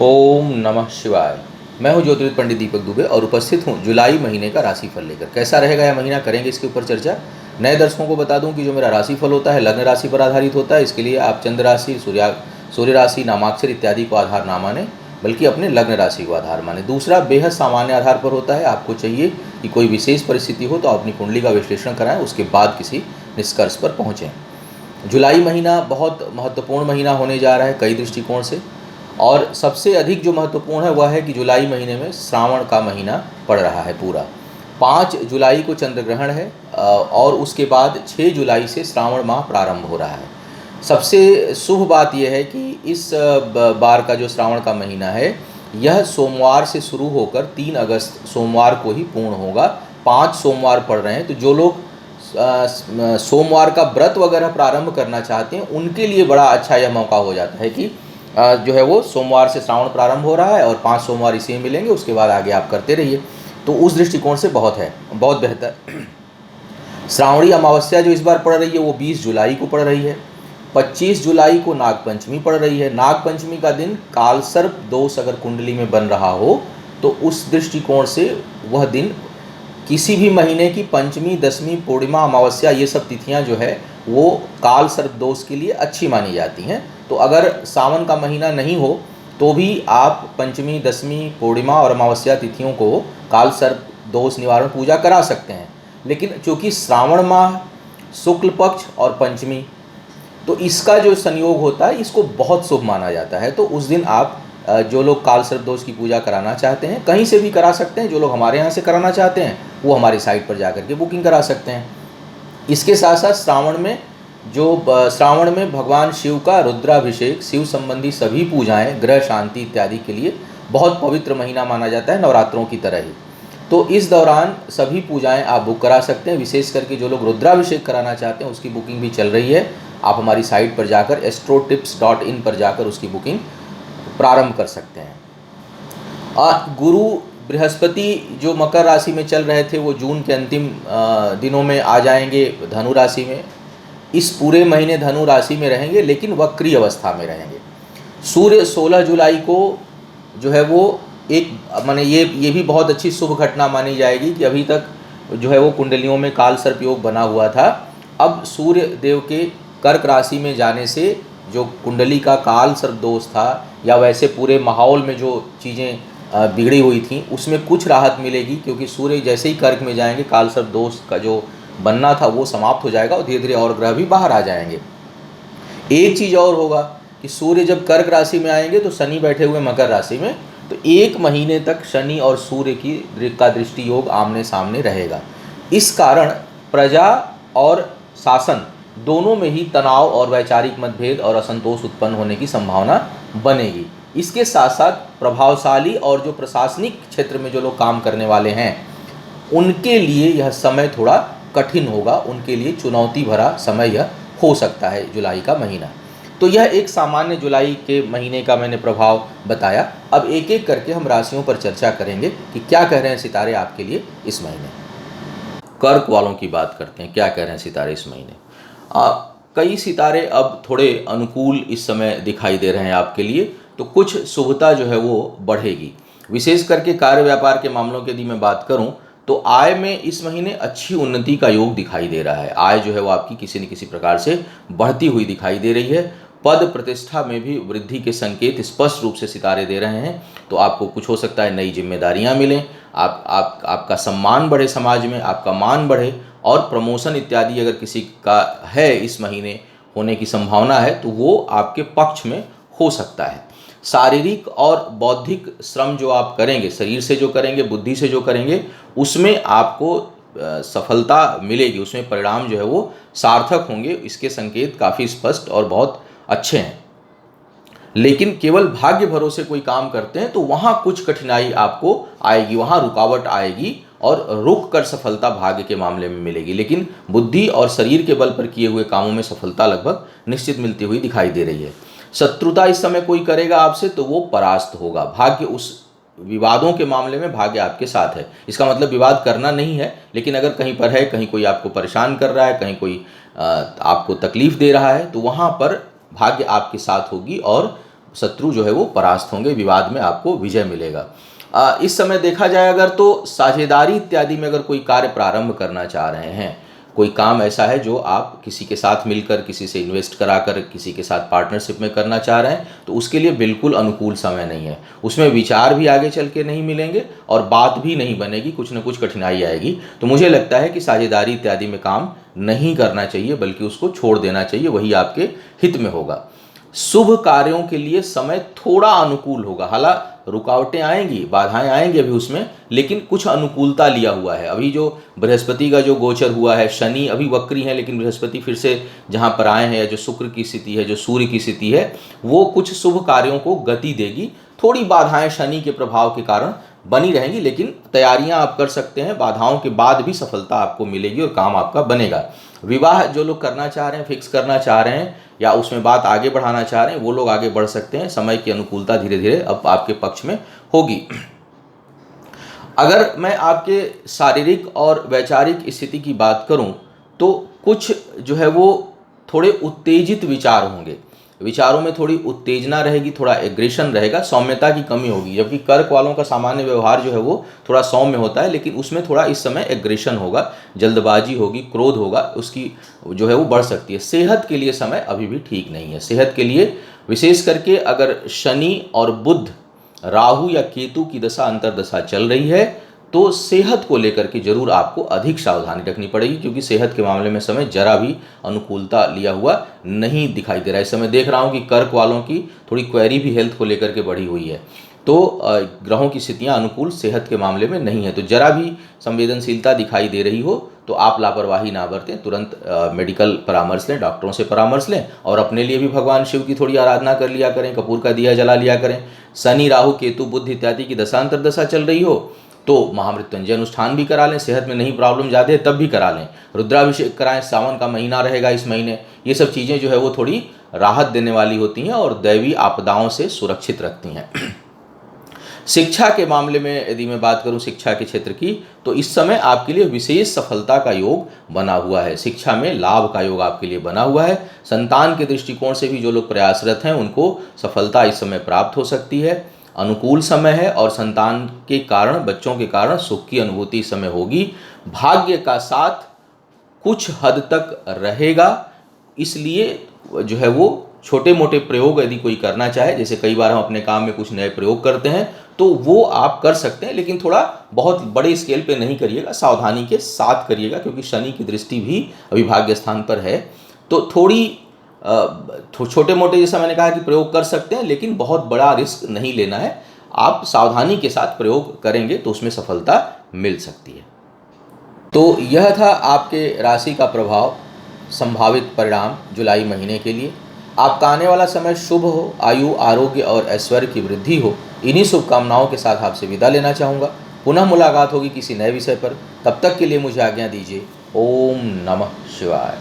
ओम नमः शिवाय। मैं हूं ज्योतिर्विद पंडित दीपक दुबे और उपस्थित हूं जुलाई महीने का राशिफल लेकर। कैसा रहेगा यह महीना, करेंगे इसके ऊपर चर्चा। नए दर्शकों को बता दूं कि जो मेरा राशिफल होता है लग्न राशि पर आधारित होता है। इसके लिए आप चंद्र राशि, सूर्य राशि, नामाक्षर इत्यादि को आधार ना माने, बल्कि अपने लग्न राशि को आधार माने। दूसरा, बेहद सामान्य आधार पर होता है। आपको चाहिए कि कोई विशेष परिस्थिति हो तो अपनी कुंडली का विश्लेषण कराएं, उसके बाद किसी निष्कर्ष पर पहुँचें। जुलाई महीना बहुत महत्वपूर्ण महीना होने जा रहा है कई दृष्टिकोण से, और सबसे अधिक जो महत्वपूर्ण है वह है कि जुलाई महीने में श्रावण का महीना पड़ रहा है पूरा। 5 जुलाई को चंद्र ग्रहण है और उसके बाद 6 जुलाई से श्रावण माह प्रारंभ हो रहा है। सबसे शुभ बात यह है कि इस बार का जो श्रावण का महीना है यह सोमवार से शुरू होकर 3 अगस्त सोमवार को ही पूर्ण होगा। 5 सोमवार पड़ रहे हैं, तो जो लोग सोमवार का व्रत वगैरह प्रारंभ करना चाहते हैं उनके लिए बड़ा अच्छा यह मौका हो जाता है कि जो है वो सोमवार से श्रावण प्रारंभ हो रहा है और 5 सोमवार इसी में मिलेंगे, उसके बाद आगे आप करते रहिए। तो उस दृष्टिकोण से बहुत बेहतर। श्रावणी अमावस्या जो इस बार पड़ रही है वो 20 जुलाई को पड़ रही है। 25 जुलाई को नागपंचमी पड़ रही है। नागपंचमी का दिन कालसर्प दोष अगर कुंडली में बन रहा हो तो उस दृष्टिकोण से वह दिन किसी भी महीने की पंचमी, दशमी, पूर्णिमा, अमावस्या, ये सब तिथियां जो है वो काल सर्प दोष के लिए अच्छी मानी जाती हैं। तो अगर सावन का महीना नहीं हो तो भी आप पंचमी, दशमी, पूर्णिमा और अमावस्या तिथियों को काल सर्प दोष निवारण पूजा करा सकते हैं। लेकिन चूँकि श्रावण माह, शुक्ल पक्ष और पंचमी, तो इसका जो संयोग होता है इसको बहुत शुभ माना जाता है। तो उस दिन आप जो लोग काल सर्प दोष की पूजा कराना चाहते हैं कहीं से भी करा सकते हैं। जो लोग हमारे यहाँ से कराना चाहते हैं वो हमारी साइट पर जाकर के बुकिंग करा सकते हैं। इसके साथ साथ श्रावण में भगवान शिव का रुद्राभिषेक, शिव संबंधी सभी पूजाएं, ग्रह शांति इत्यादि के लिए बहुत पवित्र महीना माना जाता है, नवरात्रों की तरह ही। तो इस दौरान सभी पूजाएं आप बुक करा सकते हैं। विशेष करके जो लोग रुद्राभिषेक कराना चाहते हैं उसकी बुकिंग भी चल रही है। आप हमारी साइट पर जाकर astrotips.in पर जाकर उसकी बुकिंग प्रारंभ कर सकते हैं। गुरु बृहस्पति जो मकर राशि में चल रहे थे वो जून के अंतिम दिनों में आ जाएंगे धनु राशि में। इस पूरे महीने धनु राशि में रहेंगे लेकिन वक्री अवस्था में रहेंगे। सूर्य 16 जुलाई को जो है वो एक माने ये भी बहुत अच्छी शुभ घटना मानी जाएगी कि अभी तक जो है वो कुंडलियों में काल सर्प योग बना हुआ था। अब सूर्य देव के कर्क राशि में जाने से जो कुंडली का काल सर्प दोष था या वैसे पूरे माहौल में जो चीज़ें बिगड़ी हुई थी उसमें कुछ राहत मिलेगी, क्योंकि सूर्य जैसे ही कर्क में जाएंगे काल सर्प दोष का जो बनना था वो समाप्त हो जाएगा और धीरे धीरे और ग्रह भी बाहर आ जाएंगे। एक चीज़ और होगा कि सूर्य जब कर्क राशि में आएंगे तो शनि बैठे हुए मकर राशि में, तो 1 महीने तक शनि और सूर्य का दृष्टि योग आमने सामने रहेगा। इस कारण प्रजा और शासन दोनों में ही तनाव और वैचारिक मतभेद और असंतोष उत्पन्न होने की संभावना बनेगी। इसके साथ साथ प्रभावशाली और जो प्रशासनिक क्षेत्र में जो लोग काम करने वाले हैं उनके लिए यह समय थोड़ा कठिन होगा, उनके लिए चुनौती भरा समय यह हो सकता है जुलाई का महीना। तो यह एक सामान्य जुलाई के महीने का मैंने प्रभाव बताया। अब एक एक करके हम राशियों पर चर्चा करेंगे कि क्या कह रहे हैं सितारे आपके लिए इस महीने। कर्क वालों की बात करते हैं, क्या कह रहे हैं सितारे इस महीने। कई सितारे अब थोड़े अनुकूल इस समय दिखाई दे रहे हैं आपके लिए, तो कुछ शुभता जो है वो बढ़ेगी। विशेष करके कार्य व्यापार के मामलों की यदि मैं बात करूं तो आय में इस महीने अच्छी उन्नति का योग दिखाई दे रहा है। आय जो है वो आपकी किसी न किसी प्रकार से बढ़ती हुई दिखाई दे रही है। पद प्रतिष्ठा में भी वृद्धि के संकेत स्पष्ट रूप से सितारे दे रहे हैं। तो आपको कुछ हो सकता है नई जिम्मेदारियां मिलें, आपका सम्मान बढ़े, समाज में आपका मान बढ़े, और प्रमोशन इत्यादि अगर किसी का है इस महीने होने की संभावना है तो वो आपके पक्ष में हो सकता है। शारीरिक और बौद्धिक श्रम जो आप करेंगे, शरीर से जो करेंगे, बुद्धि से जो करेंगे, उसमें आपको सफलता मिलेगी, उसमें परिणाम जो है वो सार्थक होंगे। इसके संकेत काफ़ी स्पष्ट और बहुत अच्छे हैं। लेकिन केवल भाग्य भरोसे कोई काम करते हैं तो वहाँ कुछ कठिनाई आपको आएगी, वहाँ रुकावट आएगी और रुक कर सफलता भाग्य के मामले में मिलेगी। लेकिन बुद्धि और शरीर के बल पर किए हुए कामों में सफलता लगभग निश्चित मिलती हुई दिखाई दे रही है। शत्रुता इस समय कोई करेगा आपसे तो वो परास्त होगा। भाग्य उस विवादों के मामले में भाग्य आपके साथ है। इसका मतलब विवाद करना नहीं है, लेकिन अगर कहीं पर है, कहीं कोई आपको परेशान कर रहा है, कहीं कोई आपको तकलीफ दे रहा है, तो वहाँ पर भाग्य आपके साथ होगी और शत्रु जो है वो परास्त होंगे, विवाद में आपको विजय मिलेगा। इस समय देखा जाए अगर तो साझेदारी इत्यादि में अगर कोई कार्य प्रारंभ करना चाह रहे हैं, कोई काम ऐसा है जो आप किसी के साथ मिलकर, किसी से इन्वेस्ट कराकर, किसी के साथ पार्टनरशिप में करना चाह रहे हैं, तो उसके लिए बिल्कुल अनुकूल समय नहीं है। उसमें विचार भी आगे चल के नहीं मिलेंगे और बात भी नहीं बनेगी, कुछ न कुछ कठिनाई आएगी। तो मुझे लगता है कि साझेदारी इत्यादि में काम नहीं करना चाहिए, बल्कि उसको छोड़ देना चाहिए, वही आपके हित में होगा। शुभ कार्यों के लिए समय थोड़ा अनुकूल होगा, हालांकि रुकावटें आएंगी, बाधाएं आएंगी अभी उसमें, लेकिन कुछ अनुकूलता लिया हुआ है। अभी जो बृहस्पति का जो गोचर हुआ है, शनि अभी वक्री है, लेकिन बृहस्पति फिर से जहां पर आए हैं, या जो शुक्र की स्थिति है, जो सूर्य की स्थिति है, वो कुछ शुभ कार्यों को गति देगी। थोड़ी बाधाएं शनि के प्रभाव के कारण बनी रहेंगी, लेकिन तैयारियां आप कर सकते हैं, बाधाओं के बाद भी सफलता आपको मिलेगी और काम आपका बनेगा। विवाह जो लोग करना चाह रहे हैं, फिक्स करना चाह रहे हैं, या उसमें बात आगे बढ़ाना चाह रहे हैं, वो लोग आगे बढ़ सकते हैं। समय की अनुकूलता धीरे धीरे अब आपके पक्ष में होगी। अगर मैं आपके शारीरिक और वैचारिक स्थिति की बात करूं, तो कुछ जो है वो थोड़े उत्तेजित विचार होंगे, विचारों में थोड़ी उत्तेजना रहेगी, थोड़ा एग्रेशन रहेगा, सौम्यता की कमी होगी। जबकि कर्क वालों का सामान्य व्यवहार जो है वो थोड़ा सौम्य होता है, लेकिन उसमें थोड़ा इस समय एग्रेशन होगा, जल्दबाजी होगी, क्रोध होगा, उसकी जो है वो बढ़ सकती है। सेहत के लिए समय अभी भी ठीक नहीं है। सेहत के लिए विशेष करके अगर शनि और बुध, राहु या केतु की दशा अंतर्दशा चल रही है, तो सेहत को लेकर के जरूर आपको अधिक सावधानी रखनी पड़ेगी, क्योंकि सेहत के मामले में समय जरा भी अनुकूलता लिया हुआ नहीं दिखाई दे रहा है। इस समय देख रहा हूँ कि कर्क वालों की थोड़ी क्वेरी भी हेल्थ को लेकर के बढ़ी हुई है, तो ग्रहों की स्थितियाँ अनुकूल सेहत के मामले में नहीं है। तो जरा भी संवेदनशीलता दिखाई दे रही हो तो आप लापरवाही ना बरतें, तुरंत मेडिकल परामर्श लें, डॉक्टरों से परामर्श लें, और अपने लिए भी भगवान शिव की थोड़ी आराधना कर लिया करें, कपूर का दिया जला लिया करें। शनि, राहु, केतु, बुध इत्यादि की दशांतर दशा चल रही हो तो महामृत्युंजय अनुष्ठान भी करा लें, सेहत में नहीं प्रॉब्लम ज़्यादा है तब भी करा लें, रुद्राभिषेक कराएं, सावन का महीना रहेगा इस महीने। ये सब चीज़ें जो है वो थोड़ी राहत देने वाली होती हैं और दैवी आपदाओं से सुरक्षित रखती हैं। शिक्षा के मामले में यदि मैं बात करूं, शिक्षा के क्षेत्र की, तो इस समय आपके लिए विशेष सफलता का योग बना हुआ है। शिक्षा में लाभ का योग आपके लिए बना हुआ है। संतान के दृष्टिकोण से भी जो लोग प्रयासरत हैं उनको सफलता इस समय प्राप्त हो सकती है। अनुकूल समय है और संतान के कारण, बच्चों के कारण सुख की अनुभूति इस समय होगी। भाग्य का साथ कुछ हद तक रहेगा, इसलिए जो है वो छोटे मोटे प्रयोग यदि कोई करना चाहे, जैसे कई बार हम अपने काम में कुछ नए प्रयोग करते हैं, तो वो आप कर सकते हैं, लेकिन थोड़ा बहुत बड़े स्केल पे नहीं करिएगा, सावधानी के साथ करिएगा, क्योंकि शनि की दृष्टि भी अभी भाग्य स्थान पर है। तो थोड़ी छोटे मोटे, जैसा मैंने कहा कि प्रयोग कर सकते हैं, लेकिन बहुत बड़ा रिस्क नहीं लेना है। आप सावधानी के साथ प्रयोग करेंगे तो उसमें सफलता मिल सकती है। तो यह था आपके राशि का प्रभाव, संभावित परिणाम जुलाई महीने के लिए। आपका आने वाला समय शुभ हो, आयु, आरोग्य और ऐश्वर्य की वृद्धि हो, इन्हीं शुभकामनाओं के साथ आपसे विदा लेना चाहूँगा। पुनः मुलाकात होगी किसी नए विषय पर, तब तक के लिए मुझे आज्ञा दीजिए। ओम नमः शिवाय।